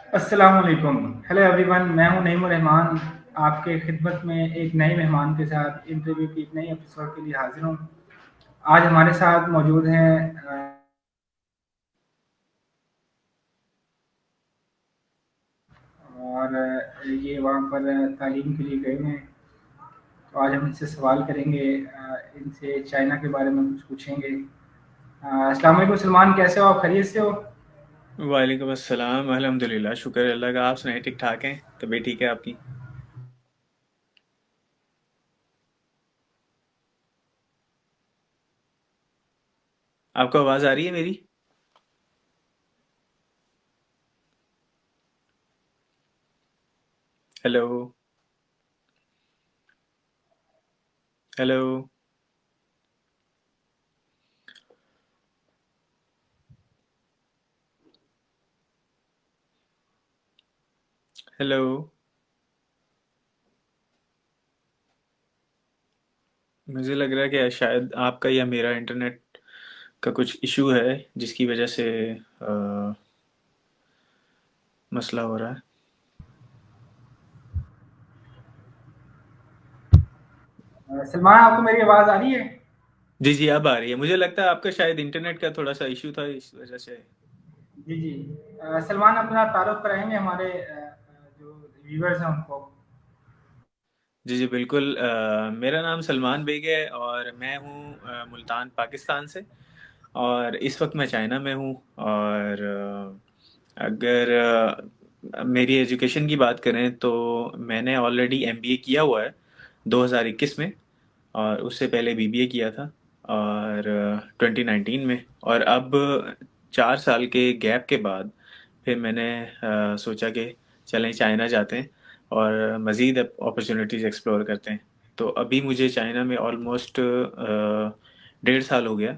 अस्सलाम वालेकुम। Hello everyone, मैं हूं नईमुर रहमान। आपके खिदमत में एक नए मेहमान के साथ इंटरव्यू की एक नई एपिसोड के लिए हाजिर हूं। आज हमारे साथ मौजूद हैं और ये वहाँ पर तालीम के लिए गए हुए हैं। तो आज हम इनसे सवाल करेंगे, इनसे चाइना के बारे में कुछ पूछेंगे। अस्सलाम वालेकुम सलमान, कैसे हो आप? खैरियत से हो? वालेकुम अस्सलाम। अल्हम्दुलिल्लाह, शुक्र है अल्लाह का। आप सुनाए, ठीक ठाक हैं? तबीयत ठीक है आपकी? आपको आवाज़ आ रही है मेरी? हेलो। हेलो। हेलो। मुझे लग रहा है कि शायद आपका या मेरा इंटरनेट का कुछ इशू है, जिसकी वजह से मसला हो रहा है। सलमान, आपको मेरी आवाज़ आ रही है? जी जी, अब आ रही है। मुझे लगता है आपका शायद इंटरनेट का थोड़ा सा इशू था, इस वजह से। जी जी। सलमान, अपना तारुफ कराएंगे हमारे जो व्यूवर्स हैं उनको? जी जी बिल्कुल। मेरा नाम सलमान बेग है और मैं हूँ मुल्तान, पाकिस्तान से। और इस वक्त मैं चाइना में हूँ। और अगर मेरी एजुकेशन की बात करें तो मैंने ऑलरेडी एमबीए किया हुआ है 2021 में। और उससे पहले बीबीए किया था और 2019 में। और अब 4 साल के गैप के बाद फिर मैंने सोचा कि चलें चाइना जाते हैं और मज़ीद अपॉर्चुनिटीज़ एक्सप्लोर करते हैं। तो अभी मुझे चाइना में ऑलमोस्ट 1.5 साल हो गया।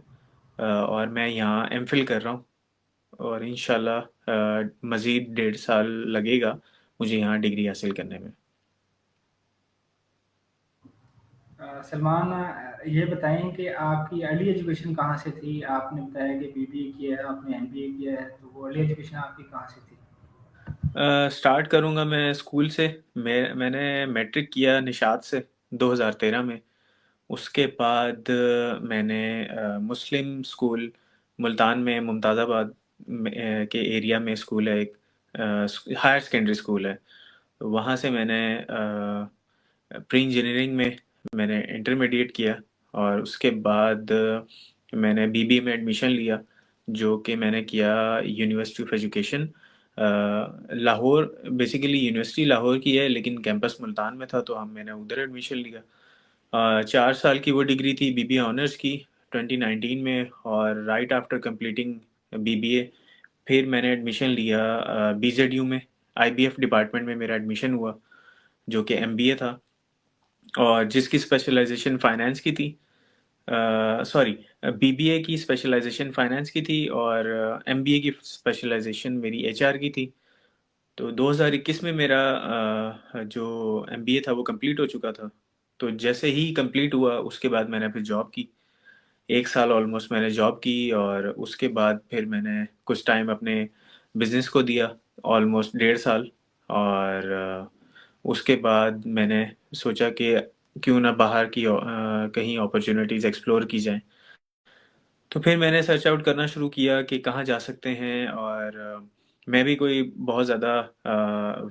और मैं यहाँ एमफिल कर रहा हूँ। और इंशाल्लाह मज़ीद 1.5 साल लगेगा मुझे यहाँ डिग्री हासिल करने में। सलमान, ये बताएं कि आपकी अर्ली एजुकेशन कहाँ से थी? आपने बताया कि बीबीए किया है, आपने एमबीए किया है, तो वो अर्ली एजुकेशन आपकी कहाँ से थी? स्टार्ट करूँगा मैं स्कूल से। मैंने मैट्रिक किया निशात से 2013 में। उसके बाद मैंने मुस्लिम स्कूल मुल्तान में मुमताज़ाबाद के एरिया में स्कूल है एक, हायर सेकेंडरी स्कूल है। वहाँ से मैंने प्री इंजीनियरिंग में मैंने इंटरमीडिएट किया। और उसके बाद मैंने बीबीए में एडमिशन लिया, जो कि मैंने किया university of education Lahore. Basically university Lahore की है, लेकिन कैंपस मुल्तान में था, तो मैंने उधर एडमिशन लिया। 4 साल की वो डिग्री थी बीबीए ऑनर्स की, 2019 में। और राइट आफ्टर कंप्लीटिंग बीबीए फिर मैंने एडमिशन लिया बीजेडयू में। आईबीएफ डिपार्टमेंट में मेरा एडमिशन हुआ, जो कि एमबीए था और जिसकी स्पेशलाइजेशन फाइनेंस की थी। सॉरी, बीबीए की स्पेशलाइजेशन फाइनेंस की थी और एमबीए की स्पेशलाइजेशन मेरी एचआर की थी। तो 2021 में मेरा जो एमबीए था वो कंप्लीट हो चुका था। तो जैसे ही कंप्लीट हुआ उसके बाद मैंने फिर जॉब की। 1 साल ऑलमोस्ट मैंने जॉब की और उसके बाद फिर मैंने कुछ टाइम अपने बिजनेस को दिया, ऑलमोस्ट 1.5 साल। और उसके बाद मैंने सोचा कि क्यों ना बाहर की कहीं अपॉर्चुनिटीज़ एक्सप्लोर की जाएं। तो फिर मैंने सर्च आउट करना शुरू किया कि कहाँ जा सकते हैं। और मैं भी कोई बहुत ज़्यादा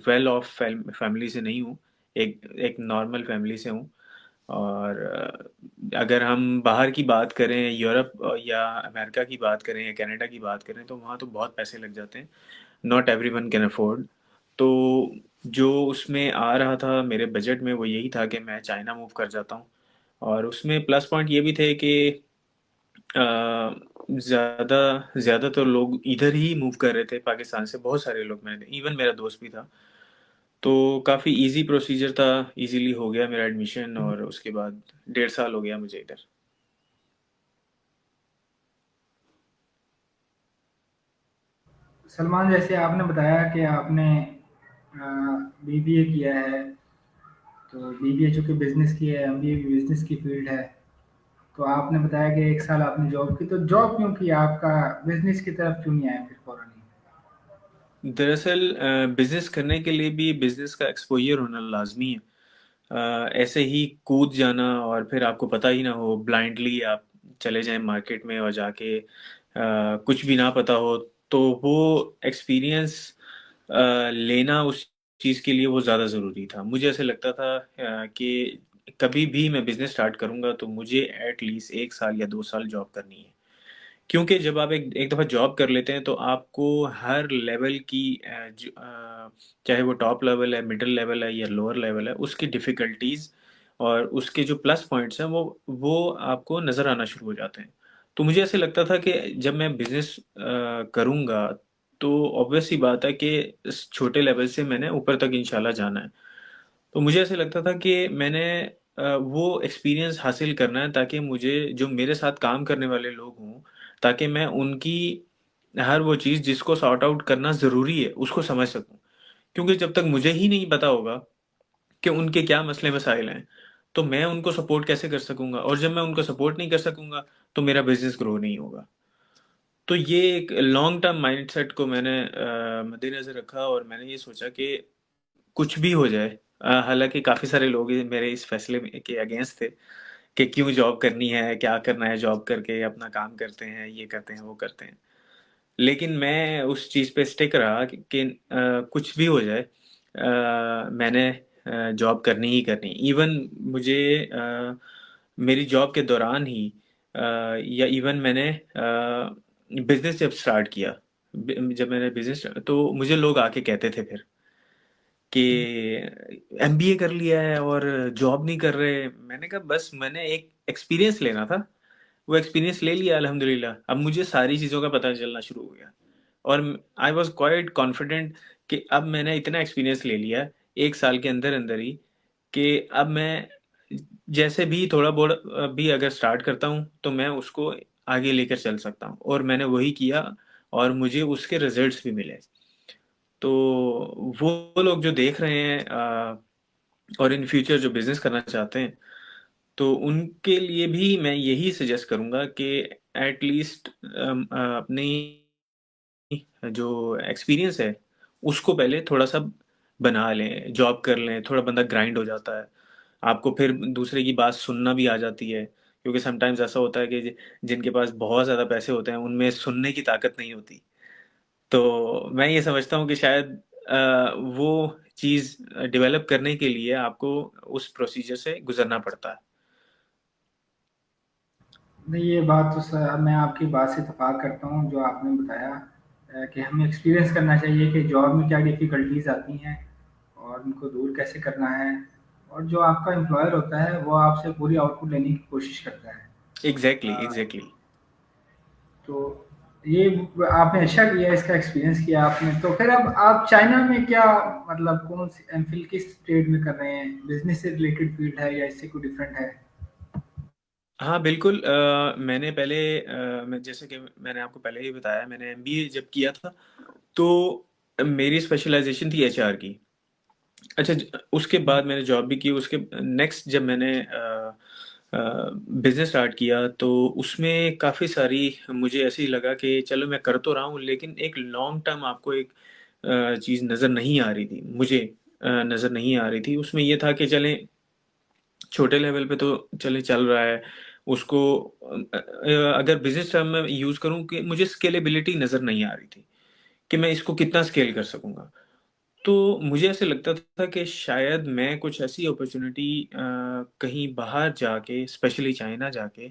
वेल ऑफ फैमिली से नहीं हूँ। एक एक नॉर्मल फैमिली से हूँ। और अगर हम बाहर की बात करें, यूरोप या अमेरिका की बात करें या कनाडा की बात करें, तो वहाँ तो बहुत पैसे लग जाते हैं। Not everyone can afford. तो जो उसमें आ रहा था मेरे बजट में वो यही था कि मैं चाइना मूव कर जाता हूँ। और उसमें प्लस पॉइंट ये भी थे कि ज़्यादा ज़्यादातर लोग इधर ही मूव कर रहे थे पाकिस्तान से। बहुत सारे लोग, मैंने इवन मेरा दोस्त भी था। तो काफ़ी इजी प्रोसीजर था, इजीली हो गया मेरा एडमिशन और उसके बाद 1.5 साल हो गया मुझे इधर। सलमान, जैसे आपने बताया कि आपने बीबीए किया है, तो बीबीए चूँकि बिज़नेस की है, एमबीए भी बिज़नेस की फ़ील्ड है। तो आपने बताया कि 1 साल आपने जॉब की, तो जॉब क्यों की? आपका बिज़नेस की तरफ क्यों नहीं आए फिर फ़ौरन ही? दरअसल बिजनेस करने के लिए भी बिजनेस का एक्सपोजर होना लाजमी है। ऐसे ही कूद जाना और फिर आपको पता ही ना हो, ब्लाइंडली आप चले जाएं मार्केट में और जाके कुछ भी ना पता हो, तो वो एक्सपीरियंस लेना उस चीज़ के लिए वो ज़्यादा ज़रूरी था। मुझे ऐसे लगता था कि कभी भी मैं बिजनेस स्टार्ट करूंगा तो मुझे एट लीस्ट 1 साल या 2 साल जॉब करनी है। क्योंकि जब आप एक एक दफ़ा जॉब कर लेते हैं तो आपको हर लेवल की चाहे वो टॉप लेवल है, मिडिल लेवल है या लोअर लेवल है, उसकी डिफ़िकल्टीज़ और उसके जो प्लस पॉइंट्स हैं वो आपको नज़र आना शुरू हो जाते हैं। तो मुझे ऐसे लगता था कि जब मैं बिज़नेस करूँगा तो ऑब्वियस सी बात है कि इस छोटे लेवल से मैंने ऊपर तक इंशाल्लाह जाना है। तो मुझे ऐसे लगता था कि मैंने वो एक्सपीरियंस हासिल करना है ताकि मुझे जो मेरे साथ काम करने वाले लोग हों, ताकि मैं उनकी हर वो चीज़ जिसको सॉर्ट आउट करना ज़रूरी है, उसको समझ सकूँ। क्योंकि जब तक मुझे ही नहीं पता होगा कि उनके क्या मसले-मसाइल हैं, तो मैं उनको सपोर्ट कैसे कर सकूँगा? और जब मैं उनको सपोर्ट नहीं कर सकूँगा, तो मेरा बिज़नेस ग्रो नहीं होगा। तो ये एक लॉन्ग टर्म माइंडसेट को मैंने मद्देनज़र रखा और मैंने ये सोचा कि कुछ भी हो जाए, हालाँकि काफ़ी सारे लोग ये मेरे इस फैसले में के अगेंस्ट थे कि क्यों जॉब करनी है, क्या करना है जॉब करके, अपना काम करते हैं, ये करते हैं, वो करते हैं। लेकिन मैं उस चीज़ पे स्टिक रहा कि कुछ भी हो जाए, मैंने जॉब करनी ही करनी। इवन मुझे मेरी जॉब के दौरान ही या इवन मैंने बिज़नेस जब स्टार्ट किया, जब मैंने बिज़नेस तो मुझे लोग आके कहते थे फिर कि एमबीए कर लिया है और जॉब नहीं कर रहे। मैंने कहा बस मैंने एक एक्सपीरियंस लेना था, वो एक्सपीरियंस ले लिया अल्हम्दुलिल्लाह। अब मुझे सारी चीज़ों का पता चलना शुरू हो गया और आई वाज़ क्वाइट कॉन्फिडेंट कि अब मैंने इतना एक्सपीरियंस ले लिया 1 साल के अंदर-अंदर ही कि अब मैं जैसे भी थोड़ा बहुत भी अगर स्टार्ट करता हूँ, तो मैं उसको आगे लेकर चल सकता हूँ और मैंने वही किया और मुझे उसके रिज़ल्ट्स भी मिले। तो वो लोग जो देख रहे हैं और इन फ्यूचर जो बिज़नेस करना चाहते हैं, तो उनके लिए भी मैं यही सजेस्ट करूँगा कि एट लीस्ट अपनी जो एक्सपीरियंस है, उसको पहले थोड़ा-सा बना लें, जॉब कर लें, थोड़ा बंदा ग्राइंड हो जाता है। आपको फिर दूसरे की बात सुनना भी आ जाती है, क्योंकि समटाइम्स ऐसा होता है कि जिनके पास बहुत ज़्यादा पैसे होते हैं, उनमें सुनने की ताकत नहीं होती। तो मैं ये समझता हूँ कि शायद वो चीज़ डेवलप करने के लिए आपको उस प्रोसीजर से गुज़रना पड़ता है। नहीं, ये बात तो मैं आपकी बात से इत्तेफ़ाक करता हूँ जो आपने बताया कि हमें एक्सपीरियंस करना चाहिए कि जॉब में क्या डिफ़िकल्टीज़ आती हैं और उनको दूर कैसे करना है, और जो आपका एम्प्लॉयर होता है वो आपसे पूरी आउटपुट लेने की कोशिश करता है। एग्ज़ैक्टली, अ, एग्ज़ैक्टली। तो ये आपने अच्छा किया, इसका एक्सपीरियंस किया आपने। तो फिर अब आप चाइना में क्या, मतलब कौन सी एमफिल किस ट्रेड में कर रहे हैं? बिज़नेस से रिलेटेड फ़ील्ड है या इससे कोई डिफरेंट है? हाँ, बिल्कुल। मैंने पहले मैं जैसे कि मैंने आपको पहले ही बताया, मैंने एमबीए जब किया था, तो मेरी स्पेशलाइज़ेशन थी एचआर की। अच्छा उसके बाद मैंने जॉब भी की, उसके नेक्स्ट जब मैंने बिज़नेस स्टार्ट किया तो उसमें काफ़ी सारी मुझे ऐसे ही लगा कि चलो मैं कर तो रहा हूँ, लेकिन एक लॉन्ग टर्म आपको एक चीज़ नज़र नहीं आ रही थी, मुझे नज़र नहीं आ रही थी। उसमें ये था कि चलें छोटे लेवल पे तो चले चल रहा है, उसको अगर बिज़नेस टर्म में यूज़ करूँ कि मुझे स्केलेबिलिटी नज़र नहीं आ रही थी, कि मैं इसको कितना स्केल कर सकूँगा। तो मुझे ऐसे लगता था कि शायद मैं कुछ ऐसी अपॉर्च्युनिटी कहीं बाहर जाके, स्पेशली चाइना जाके,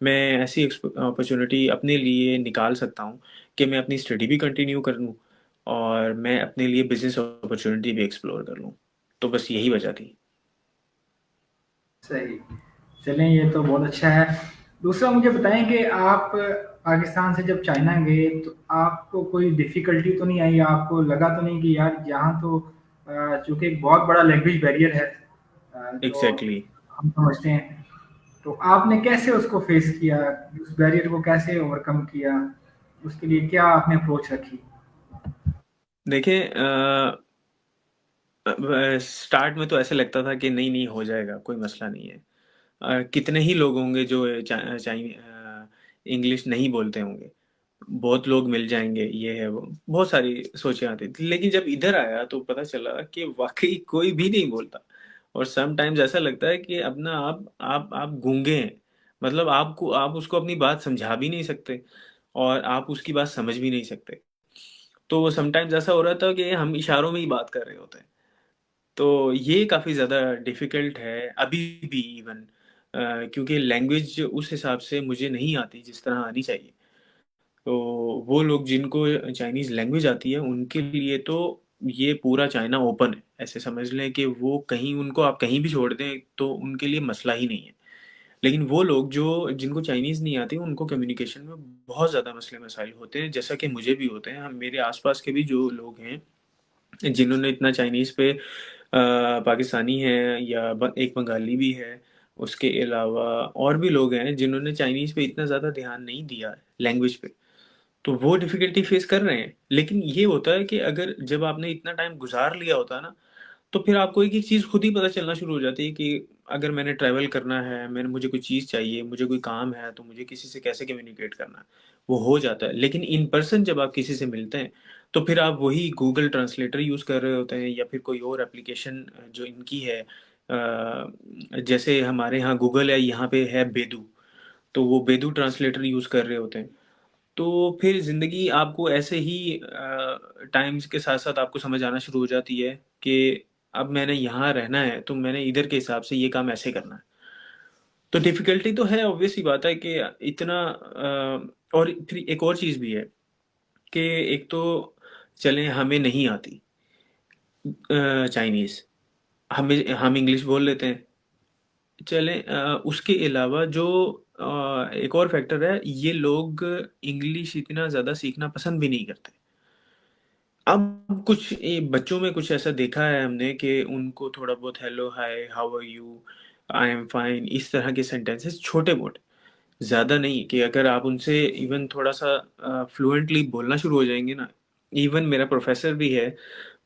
मैं ऐसी अपॉर्च्युनिटी अपने लिए निकाल सकता हूँ कि मैं अपनी स्टडी भी कंटिन्यू कर लूँ और मैं अपने लिए बिज़नेस अपॉर्च्युनिटी भी एक्सप्लोर कर लूँ। तो बस यही वजह थी। सही। चलें, ये तो बहुत अच्छा है। दूसरा मुझे बताएँ कि आप पाकिस्तान से जब चाइना गए तो आपको कोई डिफ़िकल्टी तो नहीं आई? आपको लगा तो नहीं कि यार यहाँ तो चूँकि एक बहुत बड़ा लैंग्वेज बैरियर है जो एग्ज़ैक्टली। हम समझते हैं। तो आपने कैसे उसको फ़ेस किया? उस बैरियर को कैसे ओवरकम किया? उसके लिए क्या आपने अप्रोच रखी? देखिए स्टार्ट में तो ऐसे लगता था कि नहीं, नहीं हो जाएगा, कोई मसला नहीं है। कितने ही लोग होंगे जो इंग्लिश नहीं बोलते होंगे। बहुत लोग मिल जाएँगे, ये है वो, बहुत सारी सोचें आती थी। लेकिन जब इधर आया तो पता चला कि वाक़ई कोई भी नहीं बोलता और समटाइम्स ऐसा लगता है कि अब ना आप गूँगे हैं। मतलब आप उसको अपनी बात समझा भी नहीं सकते और आप उसकी बात समझ भी नहीं सकते। तो समटाइम्स ऐसा हो रहा था कि हम इशारों में ही बात कर रहे होते हैं। तो ये काफ़ी ज़्यादा डिफ़िकल्ट है, अभी भी इवन क्योंकि लैंग्वेज उस हिसाब से मुझे नहीं आती जिस तरह आनी चाहिए। तो वो लोग जिनको चाइनीज़ लैंग्वेज आती है, उनके लिए तो ये पूरा चाइना ओपन है। ऐसे समझ लें कि वो कहीं उनको आप कहीं भी छोड़ दें, तो उनके लिए मसला ही नहीं है। लेकिन वो लोग जो जिनको चाइनीज़ नहीं आती, उनको कम्युनिकेशन में बहुत ज़्यादा मसले-मसाइल होते हैं, जैसा कि मुझे भी होते हैं। हम मेरे आस-पास के भी जो लोग हैं, जिन्होंने इतना चाइनीज़ पे पाकिस्तानी हैं या एक बंगाली भी है, उसके अलावा और भी लोग हैं, जिन्होंने चाइनीज़ पे इतना ज़्यादा ध्यान नहीं दिया है, लैंग्वेज पे। तो वो डिफ़िकल्टी फ़ेस कर रहे हैं। लेकिन ये होता है कि अगर जब आपने इतना टाइम गुज़ार लिया होता है ना, तो फिर आपको एक-एक चीज़ खुद ही पता चलना शुरू हो जाती है कि अगर मैंने ट्रैवल करना है, मुझे कोई चीज़ चाहिए, मुझे कोई काम है, तो मुझे किसी से कैसे कम्युनिकेट करना है, वो हो जाता है। लेकिन इन पर्सन जब आप किसी से मिलते हैं, तो फिर आप वही गूगल ट्रांसलेटर यूज़ कर रहे होते हैं या फिर कोई और एप्लीकेशन जो इनकी है जैसे हमारे यहाँ गूगल है, यहाँ पे है बेडू, तो वो बेडू ट्रांसलेटर यूज़ कर रहे होते हैं। तो फिर ज़िंदगी आपको ऐसे ही टाइम्स के साथ-साथ आपको समझ आना शुरू हो जाती है कि अब मैंने यहाँ रहना है, तो मैंने इधर के हिसाब से ये काम ऐसे करना है। तो डिफ़िकल्टी तो है, ऑब्वियस सी बात है कि इतना और फिर एक और चीज़ भी है कि एक तो चलें हमें नहीं आती चाइनीज़, हम इंग्लिश बोल लेते हैं। चलें उसके अलावा जो एक और फैक्टर है, ये लोग इंग्लिश इतना ज़्यादा सीखना पसंद भी नहीं करते। अब कुछ बच्चों में कुछ ऐसा देखा है हमने कि उनको थोड़ा बहुत hello, hi, how are you, I am fine इस तरह के सेंटेंसेस छोटे-मोटे, ज़्यादा नहीं कि अगर आप उनसे इवन थोड़ा-सा फ्लुएंटली बोलना शुरू हो जाएँगे ना, इवन मेरा प्रोफ़ेसर भी है,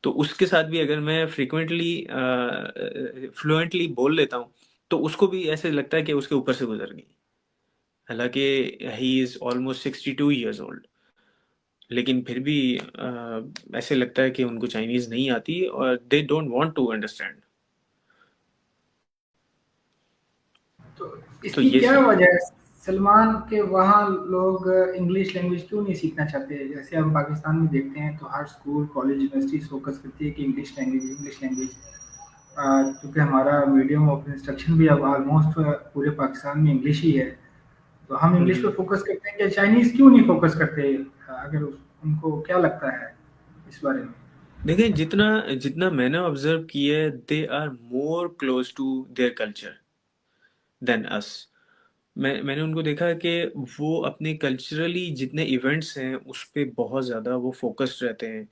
तो उसके साथ भी अगर मैं फ्रीक्वेंटली फ्लुएंटली बोल लेता हूँ, तो उसको भी ऐसे लगता है कि उसके ऊपर से गुज़र गई। हालाँकि he is almost 62 years old. लेकिन फिर भी ऐसे लगता है कि उनको चाइनीज़ नहीं आती और they don't want to understand. तो तो इसकी ये क्या सीन है। वजह है? सलमान के वहाँ लोग इंग्लिश लैंग्वेज क्यों नहीं सीखना चाहते? जैसे हम पाकिस्तान में देखते हैं तो हर स्कूल, कॉलेज, यूनिवर्सिटीज़ फ़ोकस करती है कि इंग्लिश लैंग्वेज। क्योंकि हमारा मीडियम ऑफ इंस्ट्रक्शन भी अब ऑलमोस्ट पूरे पाकिस्तान में इंग्लिश ही है। तो हम हुँ, इंग्लिश पे हुँ। फ़ोकस करते हैं कि चाइनीज़ क्यों नहीं फ़ोकस करते? अगर उनको क्या लगता है इस बारे में? देखिए जितना जितना मैंने ऑब्ज़र्व किया है they are more close to their culture than us. मैंने उनको देखा है कि वो अपने कल्चरली जितने इवेंट्स हैं उस पे बहुत ज़्यादा वो फ़ोकस्ड रहते हैं।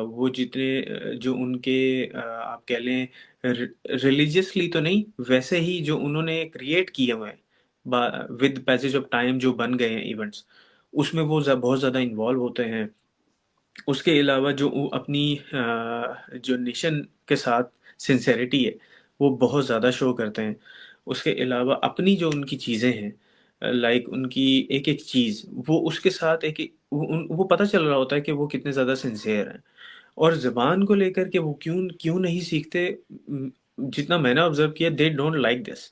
वो जितने जो उनके आप कह लें रिलीजियसली तो नहीं, वैसे ही जो उन्होंने क्रिएट किए हुए हैं, विद पैसेज ऑफ टाइम जो बन गए हैं इवेंट्स, उसमें वो बहुत ज़्यादा इन्वॉल्व होते हैं। उसके अलावा जो वो अपनी जो नेशन के साथ सिंसेरिटी है, वो बहुत ज़्यादा शो करते हैं। उसके अलावा अपनी जो उनकी चीज़ें हैं लाइक उनकी एक-एक चीज़, वो उसके साथ एक-एक वो पता चल रहा होता है कि वो कितने ज़्यादा सिंसियर हैं। और ज़ुबान को लेकर के वो क्यों क्यों नहीं सीखते जितना मैंने ऑब्ज़र्व किया दे डोंट लाइक दिस।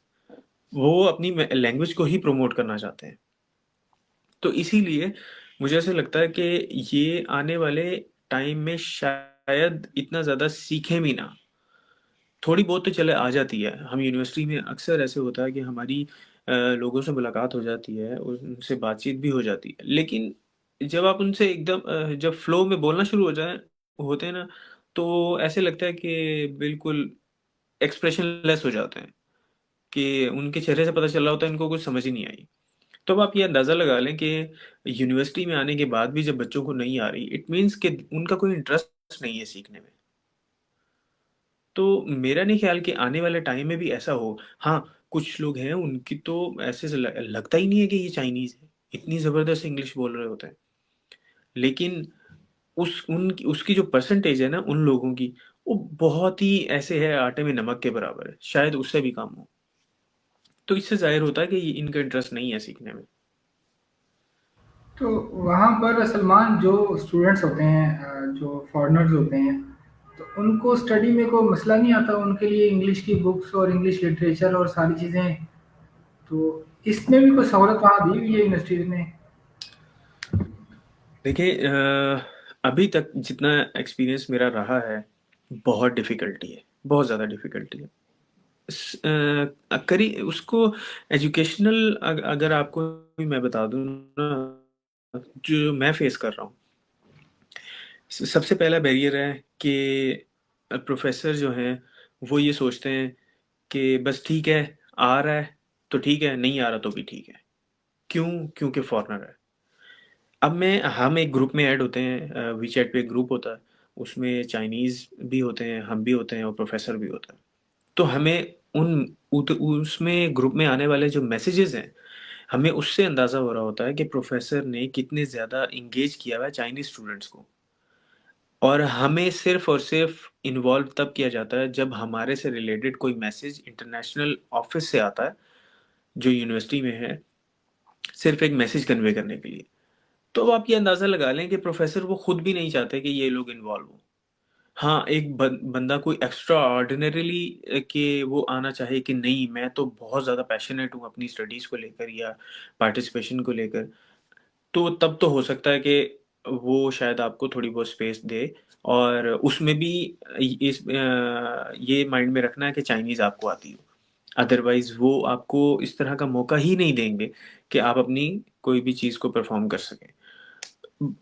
वो अपनी लैंग्वेज को ही प्रमोट करना चाहते हैं। तो इसीलिए मुझे ऐसा लगता है कि ये आने वाले टाइम में शायद इतना ज़्यादा सीखें भी ना। थोड़ी बहुत तो चले आ जाती है। हम यूनिवर्सिटी में अक्सर ऐसे होता है कि हमारी लोगों से मुलाकात हो जाती है, उनसे बातचीत भी हो जाती है। लेकिन जब आप उनसे एकदम जब फ्लो में बोलना शुरू हो जाएँ होते हैं ना, तो ऐसे लगता है कि बिल्कुल एक्सप्रेशनलेस हो जाते हैं, कि उनके चेहरे से पता चल रहा होता है इनको कुछ समझ ही नहीं आई। तो अब आप ये अंदाज़ा लगा लें कि यूनिवर्सिटी में आने के बाद भी जब बच्चों को नहीं आ रही, इट मीन्स कि उनका कोई इंटरेस्ट नहीं है सीखने में। तो मेरा नहीं ख़्याल कि आने वाले टाइम में भी ऐसा हो। हाँ, कुछ लोग हैं उनकी तो ऐसे से लगता ही नहीं है कि ये चाइनीज़ है। इतनी ज़बरदस्त इंग्लिश बोल रहे होते हैं। लेकिन उसकी जो परसेंटेज है ना उन लोगों की, वो बहुत ही ऐसे है आटे में नमक के बराबर है। शायद उससे भी कम हो। तो इससे ज़ाहिर होता है कि इनका इंटरेस्ट नहीं है सीखने में। तो वहाँ पर सलमान जो स्टूडेंट्स होते हैं जो फॉरेनर्स होते हैं, तो उनको स्टडी में कोई मसला नहीं आता? उनके लिए इंग्लिश की बुक्स और इंग्लिश लिटरेचर और सारी चीज़ें, तो इसमें भी कोई सहूलत वहाँ दी हुई है यूनिवर्सिटीज़ ने? देखिए अभी तक जितना एक्सपीरियंस मेरा रहा है, बहुत डिफ़िकल्टी है, बहुत ज़्यादा डिफ़िकल्टी है। करी उसको एजुकेशनल अगर आपको भी मैं बता दूँ ना, जो मैं फेस कर रहा हूँ, सबसे पहला बैरियर है कि प्रोफेसर जो हैं वो ये सोचते हैं कि बस ठीक है, आ रहा है तो ठीक है, नहीं आ रहा तो भी ठीक है। क्यों? क्योंकि फॉरेनर है। अब मैं हम एक ग्रुप में ऐड होते हैं, वीचैट पे एक ग्रुप होता है, उसमें चाइनीज़ भी होते हैं, हम भी होते हैं और प्रोफेसर भी होता है। तो हमें उसमें ग्रुप में आने वाले जो मैसेजेस हैं, हमें उससे अंदाज़ा हो रहा होता है कि प्रोफेसर ने कितने ज़्यादा इंगेज किया हुआ है चाइनीज़ स्टूडेंट्स को। और हमें सिर्फ़ और सिर्फ़ इन्वॉल्व तब किया जाता है जब हमारे से रिलेटेड कोई मैसेज इंटरनेशनल ऑफ़िस से आता है, जो यूनिवर्सिटी में है, सिर्फ़ एक मैसेज कन्वे करने के लिए। तो अब आप ये अंदाज़ा लगा लें कि प्रोफ़ेसर वो खुद भी नहीं चाहते कि ये लोग इन्वॉल्व हों। हाँ, एक बंदा कोई एक्स्ट्रा ऑर्डिनरीली कि वो आना चाहे कि नहीं, मैं तो बहुत ज़्यादा पैशनेट हूँ अपनी स्टडीज़ को लेकर या पार्टिसिपेशन को लेकर, तो तब तो हो सकता है कि वो शायद आपको थोड़ी बहुत स्पेस दे, और उसमें भी ये माइंड में रखना है कि चाइनीज़ आपको आती हो। अदरवाइज़ वो आपको इस तरह का मौका ही नहीं देंगे कि आप अपनी कोई भी चीज़ को परफ़ॉर्म कर सकें।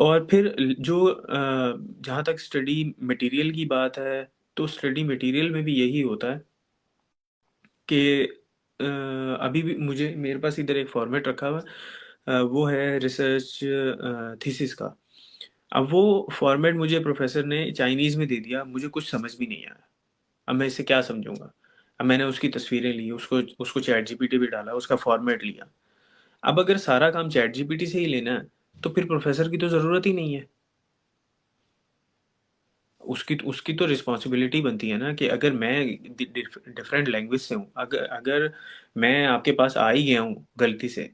और फिर जहाँ तक स्टडी मटेरियल की बात है, तो स्टडी मटेरियल में भी यही होता है कि अभी भी मुझे मेरे पास इधर एक फॉर्मेट रखा हुआ है, वो है रिसर्च थीसिस का। अब वो फॉर्मेट मुझे प्रोफ़ेसर ने चाइनीज़ में दे दिया, मुझे कुछ समझ भी नहीं आया। अब मैं इसे क्या समझूँगा? अब मैंने उसकी तस्वीरें ली, उसको उसको चैटजीपीटी पे डाला, उसका फॉर्मेट लिया। अब अगर सारा काम चैटजीपीटी से ही लेना है, तो फिर प्रोफ़ेसर की तो ज़रूरत ही नहीं है। उसकी उसकी तो रिस्पॉन्सिबिलिटी बनती है ना कि अगर मैं डिफरेंट लैंग्वेज से हूँ, अगर अगर मैं आपके पास आ ही गया हूँ गलती से,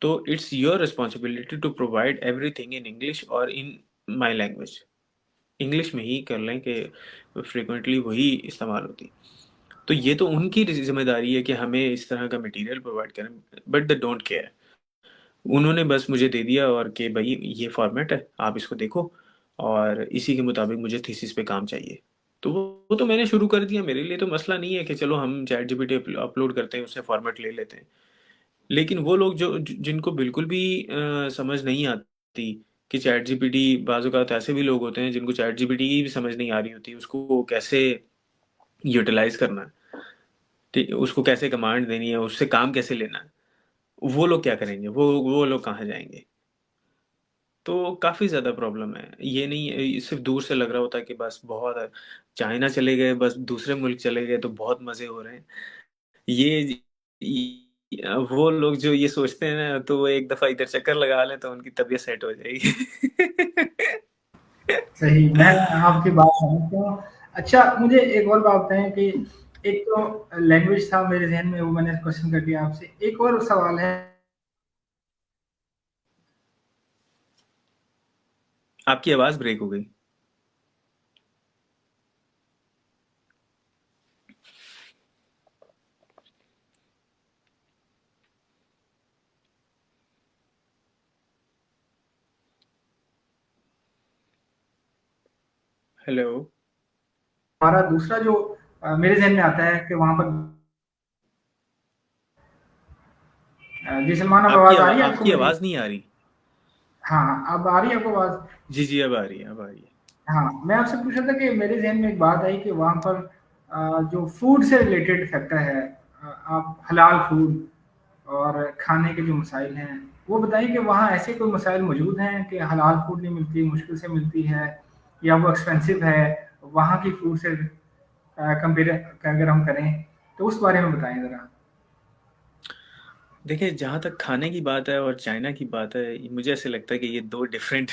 तो it's your responsibility to provide everything in English और इन माय लैंग्वेज। इंग्लिश में ही कर लें कि फ्रिक्वेंटली वही इस्तेमाल होती। तो ये तो उनकी जिम्मेदारी है कि हमें इस तरह का मटेरियल प्रोवाइड करें, बट दे डोंट केयर। उन्होंने बस मुझे दे दिया और कि भाई ये फॉर्मेट है, आप इसको देखो और इसी के मुताबिक मुझे थीसिस पे काम चाहिए। तो वो तो मैंने शुरू कर दिया, मेरे लिए तो मसला नहीं है कि चलो हम चैट जीपीटी अपलोड करते हैं, उससे फॉर्मेट ले लेते हैं। लेकिन वो लोग जिनको बिल्कुल भी समझ नहीं आती कि चैट जीपीटी, बाज़ औक़ात ऐसे भी लोग होते हैं जिनको चैट जीपीटी की भी समझ नहीं आ रही होती, उसको कैसे यूटिलाइज़ करना है, ठीक है? उसको कैसे कमांड देनी है, उससे काम कैसे लेना है, वो लोग क्या करेंगे? वो लोग कहाँ जाएँगे? तो काफ़ी ज़्यादा प्रॉब्लम है। ये नहीं सिर्फ़ दूर से लग रहा होता है कि बस बहुत है, चाइना चले गए, बस दूसरे मुल्क चले गए तो बहुत मज़े हो रहे हैं। ये वो लोग जो ये सोचते हैं ना, तो वो एक दफ़ा इधर चक्कर लगा लें तो उनकी तबीयत सेट हो जाएगी। सही, मैं आपकी बात समझता हूँ। अच्छा, मुझे एक और बात बताएँ कि एक तो लैंग्वेज था मेरे ज़हन में, वो मैंने क्वेश्चन कर दिया आपसे। एक और सवाल है। आपकी आवाज़ ब्रेक हो गई। हेलो? हमारा दूसरा जो मेरे ज़हन में आता है कि वहाँ पर जी सलमान, अब आवाज़ आ रही है आपको आपकी मेरी? आवाज़ नहीं आ रही। हाँ, हाँ, अब आ रही है आपको आवाज़? जी, जी, अब आ रही है, अब आ रही है। हाँ, मैं आपसे पूछ रहा था कि मेरे ज़हन में एक बात आई कि वहाँ पर जो फूड से रिलेटेड फैक्टर है, आप हलाल फूड और खाने के जो मसाइल हैं, वो बताइए कि वहाँ ऐसे कोई मसाइल मौजूद हैं कि हलाल फूड नहीं मिलती, मुश्किल से मिलती है, या वो एक्सपेंसिव है, वहाँ की फूड से कंपेयर अगर हम करें, तो उस बारे में बताएँ ज़रा? देखिए, जहाँ तक खाने की बात है और चाइना की बात है, मुझे ऐसे लगता है कि ये 2 डिफरेंट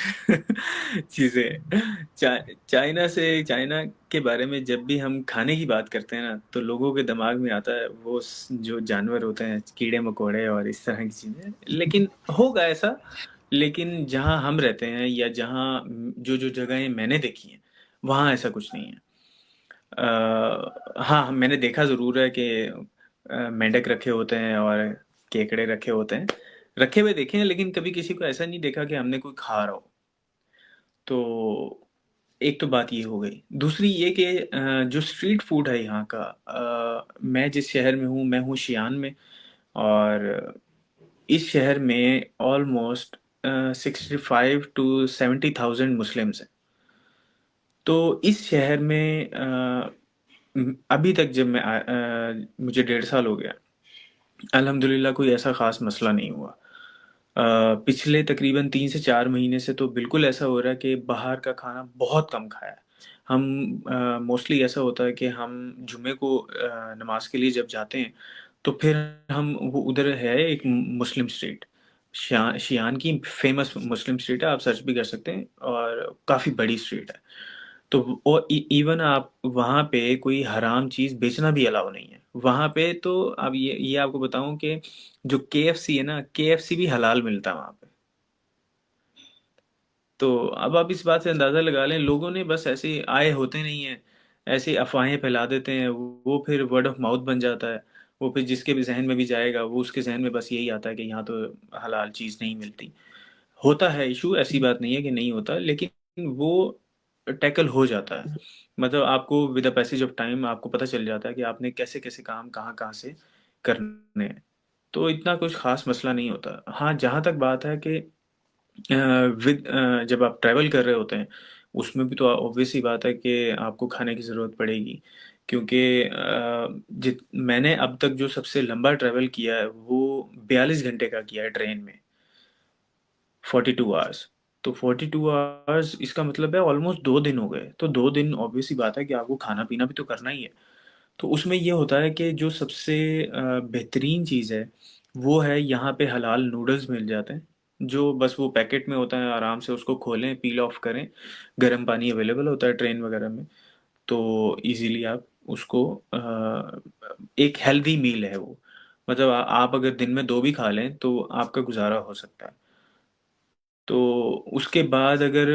चीज़ें हैं। चाइना के बारे में जब भी हम खाने की बात करते हैं ना, तो लोगों के दिमाग में आता है वो जो जानवर होते हैं, कीड़े-मकोड़े और इस तरह की चीज़ें। लेकिन होगा ऐसा, लेकिन जहाँ हम रहते हैं या जहाँ जो जगहें मैंने देखी हैं, वहाँ ऐसा कुछ नहीं है। हाँ, मैंने देखा ज़रूर है कि मेंढक रखे होते हैं और केकड़े रखे होते हैं। रखे हुए देखे हैं, लेकिन कभी किसी को ऐसा नहीं देखा कि हमने कोई खा रहा हो। तो एक तो बात ये हो गई। दूसरी ये कि जो स्ट्रीट फूड है यहाँ का, मैं जिस शहर में हूँ, मैं हूँ शियान में। और इस शहर में ऑलमोस्ट 65 to 70,000 मुस्लिम्स हैं। तो इस शहर में अभी तक जब मुझे 1.5 साल हो गया, अल्हम्दुलिल्लाह कोई ऐसा ख़ास मसला नहीं हुआ। पिछले तकरीबन 3 से 4 महीने से तो बिल्कुल ऐसा हो रहा है कि बाहर का खाना बहुत कम खाया है। हम मोस्टली ऐसा होता है कि हम जुमे को नमाज के लिए जब जाते हैं, तो फिर हम वो उधर है एक मुस्लिम स्ट्रीट, शियान की फेमस मुस्लिम स्ट्रीट है, आप सर्च भी कर सकते हैं और काफ़ी बड़ी स्ट्रीट है। तो और इवन आप वहाँ पे कोई हराम चीज़ बेचना भी अलाउ नहीं है वहाँ पे। तो अब ये आपको बताऊं कि जो केएफसी है ना, केएफसी भी हलाल मिलता है वहाँ पे। तो अब आप इस बात से अंदाज़ा लगा लें, लोगों ने बस ऐसे आए होते नहीं हैं, ऐसे अफवाहें फैला देते हैं, वो फिर वर्ड ऑफ माउथ बन जाता है। वो फिर जिसके भी जहन में भी जाएगा, वो उसके जहन में बस यही आता है कि यहाँ तो हलाल चीज़ नहीं मिलती। होता है इशू, ऐसी बात नहीं है कि नहीं होता, लेकिन वो टैकल हो जाता है। मतलब आपको with the passage of time आपको पता चल जाता है कि आपने कैसे कैसे काम कहाँ कहाँ से करने हैं। तो इतना कुछ खास मसला नहीं होता। हाँ, जहाँ तक बात है कि जब आप ट्रैवल कर रहे होते हैं, उसमें भी तो ऑब्वियस ही बात है कि आपको खाने की ज़रूरत पड़ेगी। क्योंकि जित मैंने अब तक जो सबसे लंबा ट्रैवल किया है वो 42 घंटे का किया है ट्रेन में, 42 आवर्स। तो 42 आवर्स इसका मतलब है ऑलमोस्ट 2 दिन हो गए। तो 2 दिन ऑब्वियस सी बात है कि आपको खाना पीना भी तो करना ही है। तो उसमें ये होता है कि जो सबसे बेहतरीन चीज़ है वो है यहाँ पे हलाल नूडल्स मिल जाते हैं, जो बस वो पैकेट में होता है, आराम से उसको खोलें, पील ऑफ करें। गर्म पानी अवेलेबल होता है ट्रेन वगैरह में, तो इजीली आप उसको एक हेल्दी मील है वो। मतलब आप अगर दिन में 2 भी खा लें तो आपका गुजारा हो सकता है। तो उसके बाद अगर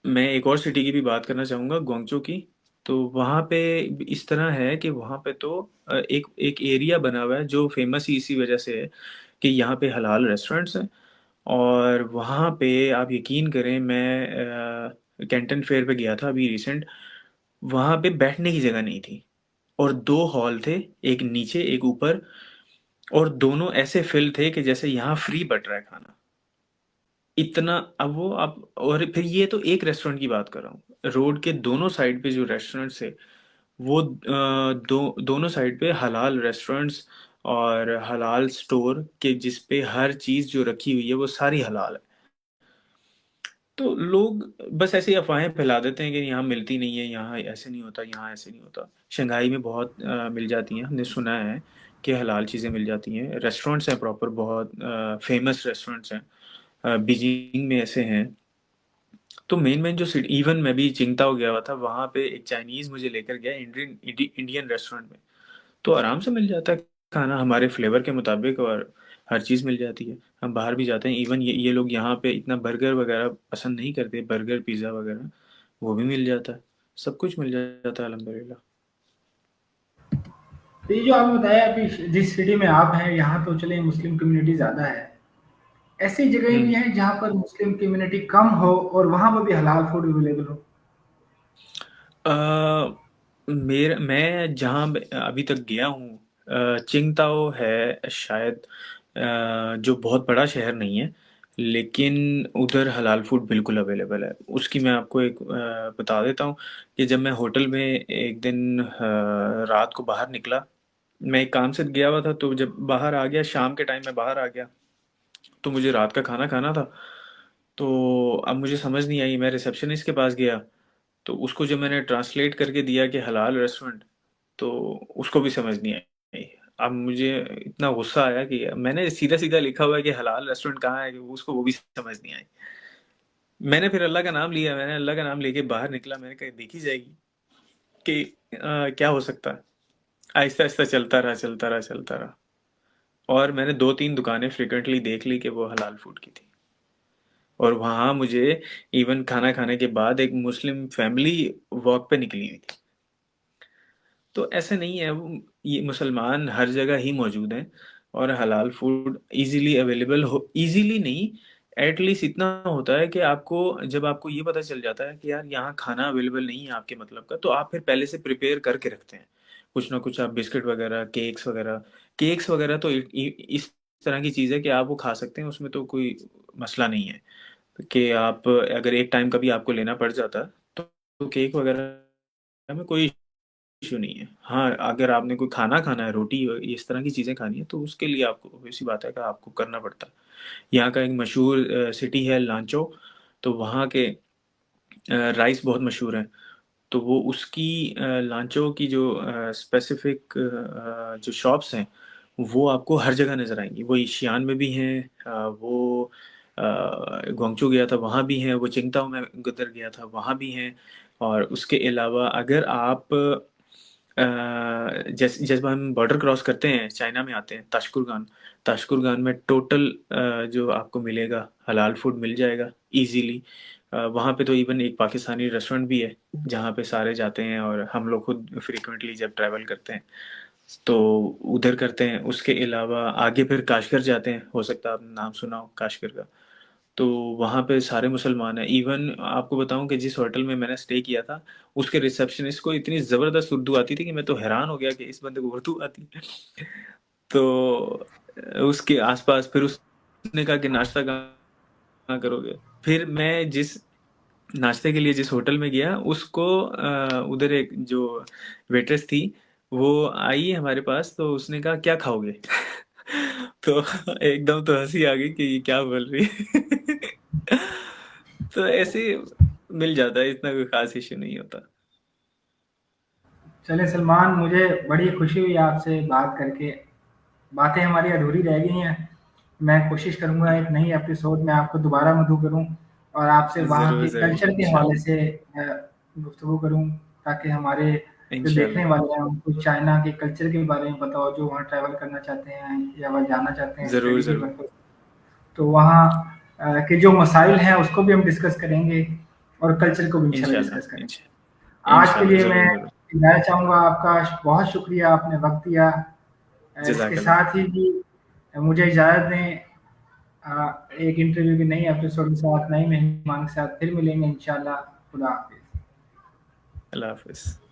मैं एक और सिटी की भी बात करना चाहूँगा, ग्वांगझो की। तो वहाँ पे इस तरह है कि वहाँ पे तो एक एक एरिया बना हुआ है जो फेमस ही इसी वजह से है कि यहाँ पे हलाल रेस्टोरेंट्स हैं। और वहाँ पे आप यकीन करें, मैं कैंटन फेयर पे गया था अभी रिसेंट। वहाँ पे बैठने की जगह नहीं थी, और 2 हॉल थे, एक नीचे एक ऊपर, और दोनों ऐसे फिल थे कि जैसे यहाँ फ्री बट रहा है खाना। इतना, अब वो आप, और फिर ये तो एक रेस्टोरेंट की बात कर रहा हूँ, रोड के दोनों साइड पे जो रेस्टोरेंट्स है वो दोनों साइड पे हलाल रेस्टोरेंट्स और हलाल स्टोर के, जिस पे हर चीज़ जो रखी हुई है वो सारी हलाल है। तो लोग बस ऐसे ही अफवाहें फैला देते हैं कि यहाँ मिलती नहीं है, यहाँ ऐसे नहीं होता, यहाँ ऐसे नहीं होता। शंघाई में बहुत मिल जाती हैं, हमने सुना है कि हलाल चीज़ें मिल जाती हैं। रेस्टोरेंट्स हैं प्रॉपर, बहुत फेमस रेस्टोरेंट्स हैं। बीजिंग में ऐसे हैं। तो मेन मेन जो सिटी, इवन मैं भी चिंगताओ गया हुआ था, वहाँ पे एक चाइनीज़ मुझे लेकर गया इंडियन रेस्टोरेंट में। तो आराम से मिल जाता है खाना हमारे फ्लेवर के मुताबिक, और हर चीज़ मिल जाती है। हम बाहर भी जाते हैं, इवन ये लोग यहाँ पे इतना बर्गर वगैरह पसंद नहीं करते, बर्गर पिज़्ज़ा वगैरह, वो भी मिल जाता है। सब कुछ मिल जाता है अल्हम्दुलिल्लाह। तो ये जो आपने बताया अभी जिस सिटी में आप हैं यहाँ तो चले मुस्लिम कम्युनिटी ज़्यादा है। ऐसी जगह भी हम्म। हैं जहाँ पर मुस्लिम कम्युनिटी कम हो और वहाँ पर भी हलाल फूड अवेलेबल हो? मैं जहाँ अभी तक गया हूँ, चिंगताओ है शायद, जो बहुत बड़ा शहर नहीं है, लेकिन उधर हलाल फूड बिल्कुल अवेलेबल है। उसकी मैं आपको एक बता देता हूँ कि जब मैं होटल में एक दिन रात को बाहर निकला, मैं एक काम से गया हुआ था, तो जब बाहर आ गया शाम के टाइम में बाहर आ गया, तो मुझे रात का खाना खाना था। तो अब मुझे समझ नहीं आई, मैं रिसेप्शनिस्ट के पास गया, तो उसको जब मैंने ट्रांसलेट करके दिया कि हलाल रेस्टोरेंट, तो उसको भी समझ नहीं आई। अब मुझे इतना गुस्सा आया कि मैंने सीधा सीधा लिखा हुआ है कि हलाल रेस्टोरेंट कहाँ है, कि उसको वो भी समझ नहीं आई। मैंने फिर अल्लाह का नाम लिया, मैंने अल्लाह का नाम लेके बाहर निकला, मैंने कहा देखी जाएगी कि क्या हो सकता है। आहिस्ता आहिस्ता चलता रहा, चलता रहा, चलता रहा, और मैंने 2-3 दुकानें फ्रिक्वेंटली देख ली कि वो हलाल फूड की थी। और वहाँ मुझे इवन खाना खाने के बाद एक मुस्लिम फैमिली वॉक पे निकली हुई थी। तो ऐसे नहीं है, ये मुसलमान हर जगह ही मौजूद हैं और हलाल फूड इजीली अवेलेबल हो, इजीली नहीं, एटलीस्ट इतना होता है कि आपको, जब आपको ये पता चल जाता है कि यार यहाँ खाना अवेलेबल नहीं है आपके मतलब का, तो आप फिर पहले से प्रिपेयर करके रखते हैं कुछ ना कुछ। आप बिस्किट वगैरह, केक्स वगैरह तो इस तरह की चीज़ है कि आप वो खा सकते हैं, उसमें तो कोई मसला नहीं है कि आप अगर एक टाइम कभी आपको लेना पड़ जाता है तो केक वगैरह में कोई इश्यू नहीं है। हाँ, अगर आपने कोई खाना खाना है, रोटी इस तरह की चीज़ें खानी है, तो उसके लिए आपको obvious सी बात है कि आपको करना पड़ता है। यहाँ का एक मशहूर सिटी है लांचो, तो वहाँ के राइस बहुत मशहूर हैं। तो वो उसकी लांचो की जो स्पेसिफिक जो शॉप्स हैं, वो आपको हर जगह नज़र आएंगी। वो ईशियान में भी हैं, वो ग्वांगचू गया था वहाँ भी हैं, वो चिंगताओ में गुजर गया था वहाँ भी हैं। और उसके अलावा अगर आप जैसे जब हम बॉर्डर क्रॉस करते हैं, चाइना में आते हैं, ताशकुरगान में टोटल जो आपको मिलेगा हलाल फूड मिल जाएगा इजीली। वहाँ पे तो इवन एक पाकिस्तानी रेस्टोरेंट भी है जहाँ पे सारे जाते हैं, और हम लोग खुद फ्रीक्वेंटली जब ट्रैवल करते हैं तो उधर करते हैं। उसके अलावा आगे फिर काशगर जाते हैं, हो सकता है आपने नाम सुना हो काशगर का। तो वहाँ पे सारे मुसलमान हैं। इवन आपको बताऊं कि जिस होटल में मैंने स्टे किया था, उसके रिसेप्शनिस्ट को इतनी ज़बरदस्त उर्दू आती थी कि मैं तो हैरान हो गया कि इस बंदे को उर्दू आती है। तो उसके आसपास फिर उसने कहा कि नाश्ता कहाँ करोगे। फिर मैं जिस नाश्ते के लिए जिस होटल में गया, उसको उधर एक जो वेट्रेस थी, वो आई हमारे पास, तो उसने कहा क्या खाओगे। तो एकदम तो हंसी आ गई कि ये क्या बोल रही है। तो ऐसे मिल जाता है, इतना कोई खास इश्यू नहीं होता। चलें सलमान, मुझे बड़ी खुशी हुई आपसे बात करके। बातें हमारी अधूरी रह गई हैं। मैं कोशिश करूँगा एक नई एपिसोड में आपको दोबारा मधु करूँ और आपसे वहाँ ज़रूर के ज़रूर, कल्चर के हवाले इंशाल्लाह। से गुफ्तगू करूँ, ताकि हमारे जो देखने इंशाल्लाह। वाले हैं उनको चाइना के कल्चर के बारे में पता हो, जो वहाँ ट्रैवल करना चाहते हैं या वह जाना चाहते हैं ज़रूर स्टडी के ज़रूर। पर्पज़। तो वहाँ के जो मसाइल हैं उसको भी हम डिस्कस करेंगे और कल्चर को भी इंशाल्लाह डिस्कस इंशाल्लाह करेंगे। आज के इंशाल्लाह, लिए मैं ज़रूर ज़रूर। मैं चाहूँगा, आपका बहुत शुक्रिया, आपने वक़्त दिया। इसके जज़ाकल्लाह। साथ ही भी मुझे इजाज़त दें। एक इंटरव्यू की नई एपिसोड के साथ, नए मेहमान के साथ फिर मिलेंगे इंशाल्लाह। खुदा हाफ़िज़। अल्लाह हाफ़िज़।